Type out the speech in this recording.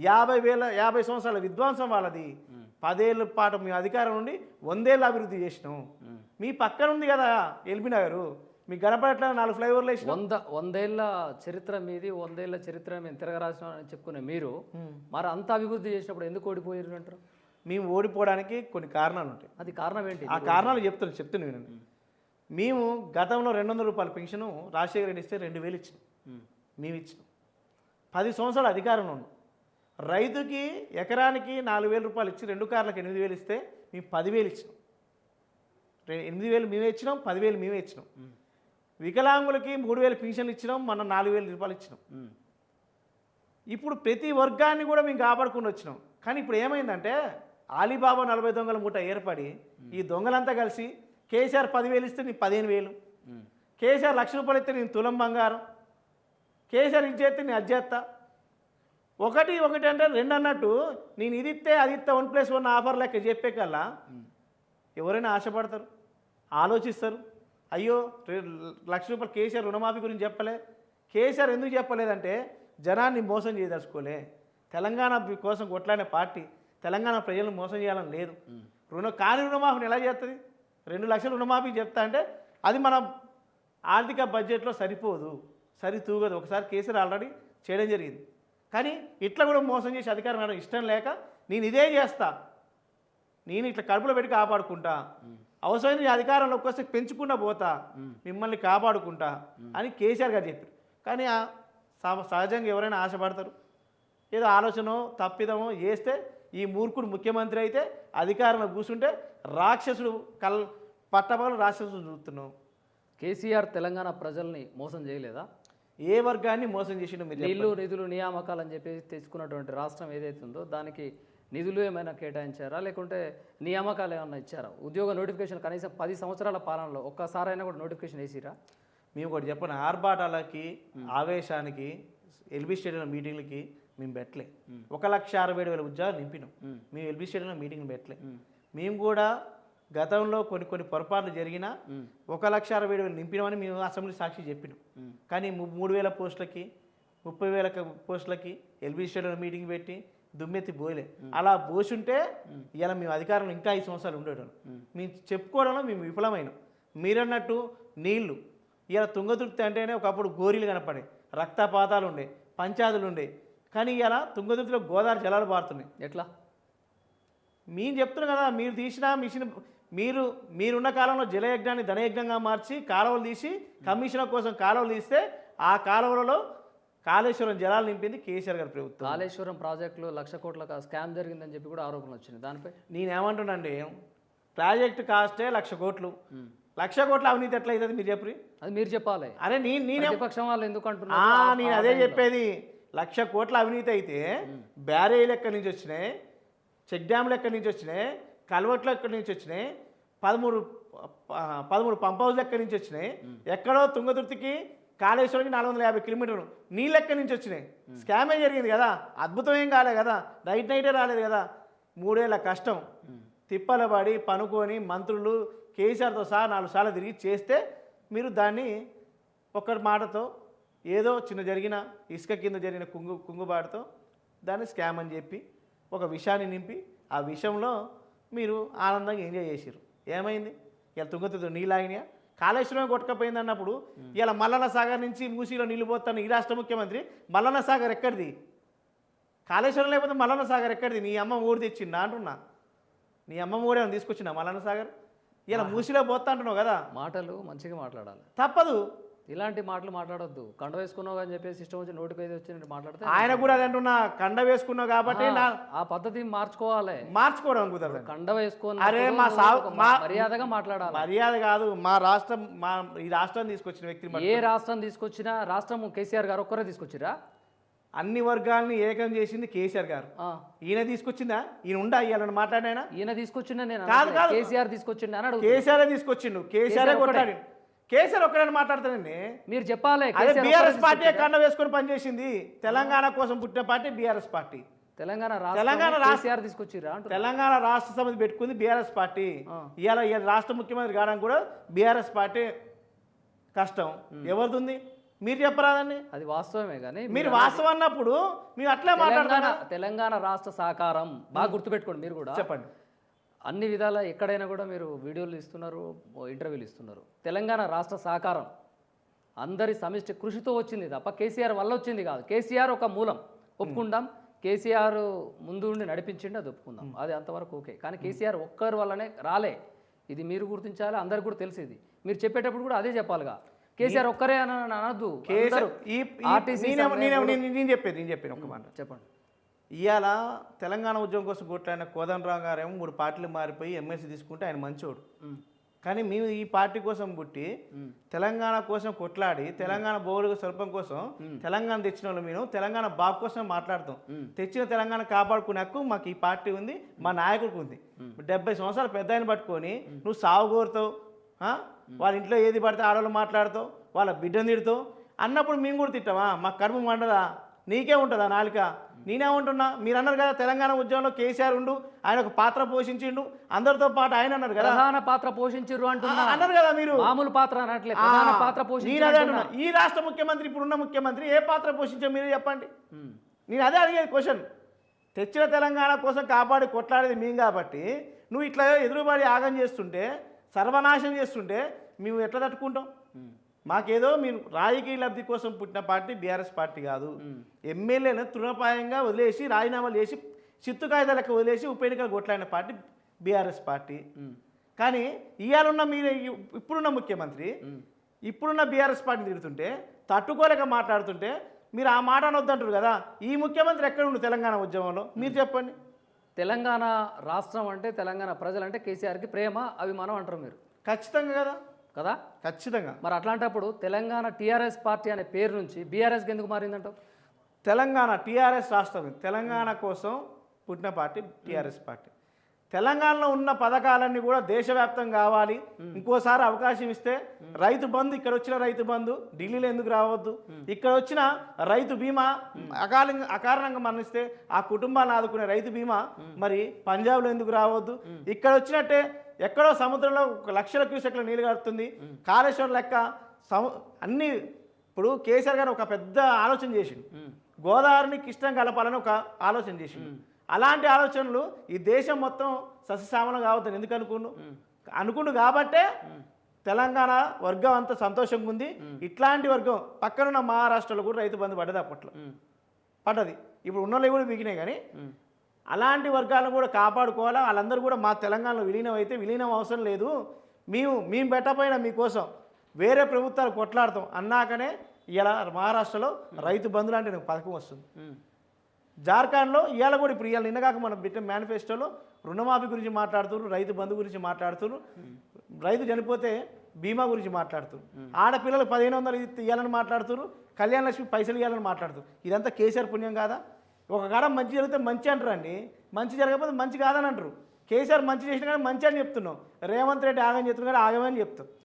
50 సంవత్సరాల విద్వాంసం వాళ్ళది. 10 ఏళ్ళ పాటు మీ అధికారం నుండి 100 ఏళ్ళు అభివృద్ధి చేసినాం. మీ పక్కన ఉంది కదా ఎల్బీ నగరు, మీకు గణపట్ల 4 ఫ్లైఓవర్లు వేసిన. 100 ఏళ్ళ చరిత్ర మీది, 100 ఏళ్ళ చరిత్ర మేము తిరగరాసిన అని చెప్పుకునే మీరు మరి అంత అభివృద్ధి చేసినప్పుడు ఎందుకు ఓడిపోయారు అంటారు? మేము ఓడిపోవడానికి కొన్ని కారణాలు ఉంటాయి. అది కారణం ఏంటి? ఆ కారణాలు చెప్తున్నా వినండి. మేము గతంలో 200 రూపాయల పెన్షన్ రాజశేఖర రెడ్డి ఇస్తే 2000 ఇచ్చినాం. మేము ఇచ్చినాం. 10 సంవత్సరాలు అధికారంలో ఉన్నాం. రైతుకి ఎకరానికి 4000 రూపాయలు ఇచ్చి 2 కార్లకు 8000 ఇస్తే మేము 10,000 ఇచ్చినాం. 8,000 మేమే ఇచ్చినాం, 10,000 మేమే ఇచ్చినాం. వికలాంగులకి 3,000 పెన్షన్లు ఇచ్చినాం, మన 4,000 రూపాయలు ఇచ్చినాం. ఇప్పుడు ప్రతి వర్గాన్ని కూడా మేము కాపాడుకుని వచ్చినాం. కానీ ఇప్పుడు ఏమైందంటే ఆలీబాబా 40 దొంగల మూట ఏర్పడి ఈ దొంగలంతా కలిసి కేసీఆర్ 10,000 ఇస్తే నేను 15,000, కేసీఆర్ 1,00,000 రూపాయలు ఇస్తే నేను తులం బంగారం, కేసీఆర్ ఇది చేస్తే నేను అది చేస్తా. ఒకటి అంటే 2 అన్నట్టు నేను ఇది ఇస్తే అది ఇస్తా 1+1 ఆఫర్ లెక్క చెప్పే కల్లా ఎవరైనా ఆశపడతారు, ఆలోచిస్తారు. అయ్యో 1,00,000 రూపాయలు కేసీఆర్ రుణమాఫీ గురించి చెప్పలే. కేసీఆర్ ఎందుకు చెప్పలేదంటే జనాన్ని మోసం చేయదలుచుకోలే. తెలంగాణ కోసం కొట్లాడిన పార్టీ తెలంగాణ ప్రజలను మోసం చేయాలని లేదు. రుణమాఫీని ఎలా చేస్తుంది? 2 లక్షల రుణమాఫీ చెప్తా అంటే అది మన ఆర్థిక బడ్జెట్లో సరిపోదు, సరితూగదు. ఒకసారి కేసీఆర్ ఆల్రెడీ చేయడం జరిగింది. కానీ ఇట్లా కూడా మోసం చేసి అధికారం రావడం ఇష్టం లేక నేను ఇదే చేస్తా, నేను ఇట్లా కడుపులో పెట్టి కాపాడుకుంటా, అవసరమైన నీ అధికారంలోకి వస్తే పెంచుకుంటా పోతా, మిమ్మల్ని కాపాడుకుంటా అని కేసీఆర్ గారు చెప్పారు. కానీ సహజంగా ఎవరైనా ఆశపడతారు. ఏదో ఆలోచన తప్పిదమో చేస్తే ఈ మూర్ఖుడు ముఖ్యమంత్రి అయితే అధికారంలో కూర్చుంటే రాక్షసుడు పట్టపగలు రాక్షసుడు చూస్తున్నాం. కేసీఆర్ తెలంగాణ ప్రజల్ని మోసం చేయలేదా? ఏ వర్గాన్ని మోసం చేసిండో మీరు నీళ్లు నిధులు నియామకాలు అని చెప్పేసి తెచ్చుకున్నటువంటి రాష్ట్రం ఏదైతే ఉందో దానికి నిధులు ఏమైనా కేటాయించారా, లేకుంటే నియామకాలు ఏమైనా ఇచ్చారా? ఉద్యోగ నోటిఫికేషన్ కనీసం 10 సంవత్సరాల పాలనలో ఒక్కసారైనా కూడా నోటిఫికేషన్ వేసిరా? మేము ఒకటి చెప్పను, ఆర్భాటాలకి ఆవేశానికి ఎల్బీ స్టేడియం మీటింగ్లకి మేము పెట్టలే. 1,60,7,000 ఉద్యోగాలు నింపినాం. మేము ఎల్బీ స్టేడియంలో మీటింగ్లు పెట్టలే. మేము కూడా గతంలో కొన్ని పొరపాట్లు జరిగినా 1,60,7,000 నింపినామని మేము అసెంబ్లీ సాక్షి చెప్పినాం. కానీ 3,000 పోస్టులకి 30,000 పోస్టులకి ఎల్బీ స్టేడియంలో మీటింగ్ పెట్టి దుమ్మెత్తి పోయలే. అలా పోసుంటే ఇలా మేము అధికారంలో ఇంకా 5 సంవత్సరాలు ఉండేటం. మేము చెప్పుకోవడంలో మేము విఫలమైనాం. మీరన్నట్టు నీళ్లు ఇలా తుంగతుర్తి అంటేనే ఒకప్పుడు గోరీలు కనపడే, రక్తపాతాలు ఉండే, పంచాదులు ఉండే. కానీ ఇలా తుంగతుర్తిలో గోదావరి జలాలు పారుతున్నాయి. ఎట్లా? మేము చెప్తున్నాం కదా, మీరు తీసిన మిషన్ మీరున్న కాలంలో జలయజ్ఞాన్ని ధనయజ్ఞంగా మార్చి కాలువలు తీసి కమిషనర్ కోసం కాలువలు తీస్తే ఆ కాలువలలో కాళేశ్వరం జలాలు నింపింది కేసీఆర్ గారి ప్రభుత్వం. కాళేశ్వరం ప్రాజెక్టులో 1,00,000 కోట్ల స్కామ్ జరిగిందని చెప్పి కూడా ఆరోపణలు వచ్చినాయి. దానిపై నేనేమంటున్నాండి, ప్రాజెక్టు కాస్టే 1,00,000 కోట్లు. 1,00,000 కోట్ల అవినీతి ఎట్లా అవుతుంది మీరు చెప్పి? అది మీరు చెప్పాలి. అరే నేనే పక్షం వాళ్ళు ఎందుకు అంటున్నా, నేను అదే చెప్పేది. 1,00,000 కోట్ల అవినీతి అయితే బ్యారేజీలు ఎక్కడి నుంచి వచ్చినాయి, చెక్ డ్యామ్లు ఎక్కడి నుంచి వచ్చినాయి, కల్వర్ట్లు ఎక్కడి నుంచి వచ్చినాయి, 13 పంప్ హౌస్లు ఎక్కడి నుంచి వచ్చినాయి, ఎక్కడో తుంగతుర్తికి కాళేశ్వరంకి 450 కిలోమీటర్లు నీళ్ళు ఎక్కడి నుంచి వచ్చినాయి. స్కామే జరిగింది కదా, అద్భుతం ఏం కాలే కదా, నైటే రాలేదు కదా. 3 ఏళ్ళ కష్టం తిప్పల పడి పనుకొని మంత్రులు కేసీఆర్తో సహా 4 సార్లు తిరిగి చేస్తే మీరు దాన్ని ఒక్కటి మాటతో ఏదో చిన్న జరిగిన ఇసుక కింద జరిగిన కుంగుబాటుతో దాన్ని స్కామ్ అని చెప్పి ఒక విషయాన్ని నింపి ఆ విషయంలో మీరు ఆనందంగా ఎంజాయ్ చేసారు. ఏమైంది? ఇలా తుంగతుర్తి నీళ్ళు ఆగినాయా? కాళేశ్వరం కొట్టకపోయింది అన్నప్పుడు ఇలా మల్లన్న సాగర్ నుంచి మూసీలో నీళ్ళు పోతాను ఈ రాష్ట్ర ముఖ్యమంత్రి. మల్లన్న సాగర్ ఎక్కడిది? కాళేశ్వరం లేకపోతే మల్లన్న సాగర్ ఎక్కడిది? నీ అమ్మ ఊరు తెచ్చిందా అంటున్నా. నీ అమ్మ ఊరు ఏమైనా తీసుకొచ్చిందా మల్లన్న సాగర్? ఇలా మూసీలో పోతా అంటున్నావు కదా. మాటలు మంచిగా మాట్లాడాలి, తప్పదు. ఇలాంటి మాటలు మాట్లాడొద్దు. కండ వేసుకున్నావు అని చెప్పేసి ఇష్టం వచ్చి నోటికి అయితే వచ్చి మాట్లాడితే ఆయన కూడా అది అంటున్నా, కండ వేసుకున్నావు కాబట్టి ఆ పద్ధతి మార్చుకోవాలి. మార్చుకోవడం కుదరదు. కండ వేసుకుని అరే మర్యాదగా మాట్లాడాలి. మర్యాద కాదు, ఈ రాష్ట్రం తీసుకొచ్చిన వ్యక్తి. ఏ రాష్ట్రం తీసుకొచ్చినా రాష్ట్రం కేసీఆర్ గారు ఒక్కరే తీసుకొచ్చిరా? అన్ని వర్గాలని ఏకం చేసింది కేసీఆర్ గారు. ఈయన తీసుకొచ్చిందా? ఈయన ఉండా ఇవ్వాలని మాట్లాడినా? ఈయన తీసుకొచ్చిందా? నేను కాదు కాదు, కేసీఆర్ తీసుకొచ్చిండు అన్నాడు. కేసీఆర్ తీసుకొచ్చిండు, కేసీఆర్ కొట్టాడు. కేసీఆర్ ఒక్కడని మాట్లాడతానండి. మీరు చెప్పాలి. బీఆర్ఎస్ పార్టీ కండ వేసుకొని పనిచేసింది. తెలంగాణ కోసం పుట్టిన పార్టీ బీఆర్ఎస్ పార్టీ. తెలంగాణ తీసుకొచ్చిరా? తెలంగాణ రాష్ట్ర సమితి పెట్టుకుంది బీఆర్ఎస్ పార్టీ. ఇవాళ రాష్ట్ర ముఖ్యమంత్రి కావడానికి కూడా బీఆర్ఎస్ పార్టీ కష్టం ఎవరిది ఉంది? మీరు చెప్పరాదండి. అది వాస్తవమే కానీ మీరు వాస్తవం అన్నప్పుడు మీరు అట్లే మాట్లాడతారా? తెలంగాణ రాష్ట్ర సహకారం బాగా గుర్తుపెట్టుకోండి మీరు కూడా. చెప్పండి. అన్ని విధాల ఎక్కడైనా కూడా మీరు వీడియోలు ఇస్తున్నారు, ఇంటర్వ్యూలు ఇస్తున్నారు. తెలంగాణ రాష్ట్ర సహకారం అందరి సమిష్టి కృషితో వచ్చింది తప్ప కేసీఆర్ వల్ల వచ్చింది కాదు. కేసీఆర్ ఒక మూలం ఒప్పుకుందాం, కేసీఆర్ ముందు ఉండి నడిపించిండి, అది ఒప్పుకుందాం, అది అంతవరకు ఓకే. కానీ కేసీఆర్ ఒక్కరి వల్లనే రాలే, ఇది మీరు గుర్తించాలి, అందరికి కూడా తెలిసి. ఇది మీరు చెప్పేటప్పుడు కూడా అదే చెప్పాలిగా, కేసీఆర్ ఒక్కరే అని అనద్దు. నేను చెప్పేది ఒక మాట చెప్పండి. ఇవాళ తెలంగాణ ఉద్యమం కోసం కొట్లాడిన కోదండరావు గారేమో 3 పార్టీలు మారిపోయి ఎమ్మెల్సీ తీసుకుంటే ఆయన మంచోడు. కానీ మేము ఈ పార్టీ కోసం పుట్టి తెలంగాణ కోసం కొట్లాడి తెలంగాణ భౌగోళిక స్వల్పం కోసం తెలంగాణ తెచ్చిన వాళ్ళు మేము తెలంగాణ బాగు కోసం మాట్లాడతాం. తెచ్చిన తెలంగాణ కాపాడుకునే హక్కు మాకు ఈ పార్టీ ఉంది, మా నాయకుడికి ఉంది. 70 సంవత్సరాలు పెద్ద ఆయన పట్టుకొని నువ్వు సాగు కోరుతావు, వాళ్ళ ఇంట్లో ఏది పడితే ఆడవాళ్ళు మాట్లాడతావు, వాళ్ళ బిడ్డను తిడతావు అన్నప్పుడు మేము కూడా తిట్టామా? మాకు కడుపు మండదా? నీకే ఉంటుందా నాలుక? నేనేమంటున్నా, మీరు అన్నారు కదా తెలంగాణ ఉద్యమంలో కేసీఆర్ ఉండు, ఆయన ఒక పాత్ర పోషించిండు అందరితో పాటు ఆయన అన్నారు కదా, ప్రధాన పాత్ర పోషించారు అంటున్నా. అన్నారు కదా మీరు, మామూలు పాత్ర అనట్లే, ప్రధాన పాత్ర పోషించారు. ఈ రాష్ట్ర ముఖ్యమంత్రి ఇప్పుడున్న ముఖ్యమంత్రి ఏ పాత్ర పోషించారు మీరు చెప్పండి. నేను అదే అడిగేది క్వశ్చన్. తెచ్చిన తెలంగాణ కోసం కాపాడి కొట్లాడేది మేము కాబట్టి నువ్వు ఇట్లా ఎదురుబడి ఆగం చేస్తుంటే, సర్వనాశనం చేస్తుంటే మేము ఎట్లా తట్టుకుంటాం? మాకేదో మీరు రాజకీయ లబ్ధి కోసం పుట్టిన పార్టీ బీఆర్ఎస్ పార్టీ కాదు. ఎమ్మెల్యేలను తృణప్రాయంగా వదిలేసి రాజీనామాలు చేసి చిత్తు కాగితాలకు వదిలేసి ఉప ఎన్నికలు కొట్లాడిన పార్టీ బీఆర్ఎస్ పార్టీ. కానీ ఇవాళ మీరు ఇప్పుడున్న ముఖ్యమంత్రి ఇప్పుడున్న బీఆర్ఎస్ పార్టీ తిడుతుంటే తట్టుకోలేక మాట్లాడుతుంటే మీరు ఆ మాట అనొద్దంటారు కదా. ఈ ముఖ్యమంత్రి ఎక్కడ ఉండు తెలంగాణ ఉద్యమంలో మీరు చెప్పండి. తెలంగాణ రాష్ట్రం అంటే తెలంగాణ ప్రజలంటే కేసీఆర్కి ప్రేమ, అభిమానం అంటారు మీరు. ఖచ్చితంగా కదా కదా, ఖచ్చితంగా. మరి అట్లాంటప్పుడు తెలంగాణ టీఆర్ఎస్ పార్టీ అనే పేరు నుంచి బీఆర్ఎస్కి ఎందుకు మారిందంటావు? తెలంగాణ టీఆర్ఎస్ రాష్ట్రం, తెలంగాణ కోసం పుట్టిన పార్టీ టీఆర్ఎస్ పార్టీ. తెలంగాణలో ఉన్న పథకాలన్నీ కూడా దేశవ్యాప్తం కావాలి. ఇంకోసారి అవకాశం ఇస్తే రైతు బంధు, ఇక్కడ వచ్చిన రైతు బంధు ఢిల్లీలో ఎందుకు రావద్దు? ఇక్కడ వచ్చిన రైతు బీమా అకారణంగా మరణిస్తే ఆ కుటుంబాలను ఆదుకునే రైతు బీమా మరి పంజాబ్లో ఎందుకు రావద్దు? ఇక్కడ వచ్చినట్టే ఎక్కడో సముద్రంలో 1,00,000 క్యూసెక్ల నీళ్ళు కడుతుంది కాళేశ్వరం లెక్క అన్ని. ఇప్పుడు కేసీఆర్ గారు ఒక పెద్ద ఆలోచన చేసిండు, గోదావరిని కృష్ణ కలపాలని ఒక ఆలోచన చేసిండు. అలాంటి ఆలోచనలు ఈ దేశం మొత్తం సస్యశ్యామలం కావద్దని ఎందుకు అనుకుండు కాబట్టే తెలంగాణ వర్గం అంత సంతోషంగా ఉంది. ఇట్లాంటి వర్గం పక్కనున్న మహారాష్ట్రలో కూడా రైతు బంధు పడ్డది, అప్పట్లో పడ్డది. ఇప్పుడు ఉన్నోళ్ళు కూడా మిగినాయి. కానీ అలాంటి వర్గాలను కూడా కాపాడుకోవాలా. వాళ్ళందరూ కూడా మా తెలంగాణలో విలీనం అయితే విలీనం అవసరం లేదు, మేము పెట్టపోయినా మీకోసం వేరే ప్రభుత్వాలు కొట్లాడతాం అన్నాకనే ఇలా మహారాష్ట్రలో రైతు బంధు లాంటి పథకం వస్తుంది. జార్ఖండ్లో ఇవాళ కూడా ఇప్పుడు ఇవాళ నిన్నగాక మనం పెట్టిన మేనిఫెస్టోలో రుణమాఫీ గురించి మాట్లాడుతున్నారు, రైతు బంధు గురించి మాట్లాడుతున్నారు, రైతు చనిపోతే బీమా గురించి మాట్లాడుతున్నారు, ఆడపిల్లలు 1,500 ఇవ్వాలని మాట్లాడుతున్నారు, కళ్యాణ లక్ష్మి పైసలు ఇవ్వాలని మాట్లాడుతున్నారు. ఇదంతా కేసీఆర్ పుణ్యం కాదా? ఒక కాడ మంచి జరిగితే మంచి అంటారండి, మంచి జరగకపోతే మంచి కాదని అంటారు. కేసీఆర్ మంచి చేసిన కానీ మంచి అని చెప్తున్నాం, రేవంత్ రెడ్డి ఆగం చెప్తున్నారు కానీ ఆగమని చెప్తాం.